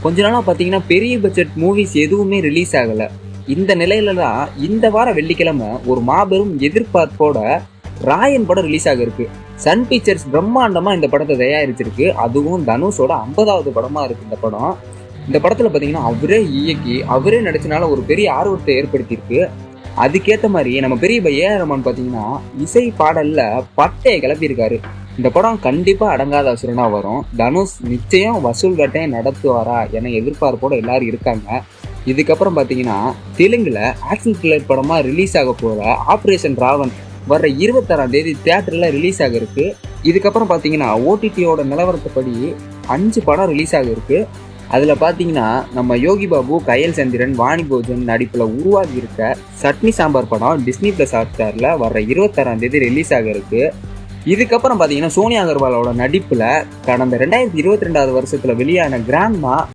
கொஞ்ச நாளாக பார்த்தீங்கன்னா பெரிய பட்ஜெட் மூவிஸ் எதுவுமே ரிலீஸ் ஆகலை. இந்த நிலையில தான் இந்த வார வெள்ளிக்கிழமை ஒரு மாபெரும் எதிர்பார்ப்போட ராயன் படம் ரிலீஸ் ஆக இருக்கு. சன் பிக்சர்ஸ் பிரம்மாண்டமா இந்த படத்தை தயாரிச்சிருக்கு. அதுவும் தனுஷோட 50வது படமா இருக்கு இந்த படம். இந்த படத்துல பாத்தீங்கன்னா அவரே இயக்கி அவரே நடிச்சனால ஒரு பெரிய ஆர்வத்தை ஏற்படுத்தியிருக்கு. அதுக்கேற்ற மாதிரி நம்ம பெரிய ஏஆர் ரஹ்மான் பாத்தீங்கன்னா இசை பாடல்ல பட்டையை கிளப்பியிருக்காரு. இந்த படம் கண்டிப்பா அடங்காத அசுரனா வரும். தனுஷ் நிச்சயம் வசூல் வேட்டையை நடத்துவாரா என எதிர்பார்ப்போட எல்லாரும் இருக்காங்க. இதுக்கப்புறம் பாத்தீங்கன்னா தெலுங்குல ஆக்ஷன் த்ரில்லர் படமா ரிலீஸ் ஆக போற ஆபரேஷன் ராவன் வர்ற 26ஆம் தேதி தியேட்டர்ல ரிலீஸ் ஆக இருக்கு. இதுக்கப்புறம் பாத்தீங்கன்னா ஓடிடியோட நிலவரத்துப்படி 5 படம் ரிலீஸ் ஆக இருக்கு. அதுல பாத்தீங்கன்னா நம்ம யோகி பாபு, கயல் சந்திரன், வாணி போஜன் நடிப்புல உருவாகி இருக்க சட்னி சாம்பார் படம் டிஸ்னி பிளஸ் ஹாட்ஸ்டார்ல வர்ற 26ஆம் தேதி ரிலீஸ் ஆக இருக்கு. இதுக்கப்புறம் பாத்தீங்கன்னா சோனியா அகர்வாலோட நடிப்புல கடந்த 2022 வருஷத்துல வெளியான கிராண்ட்மா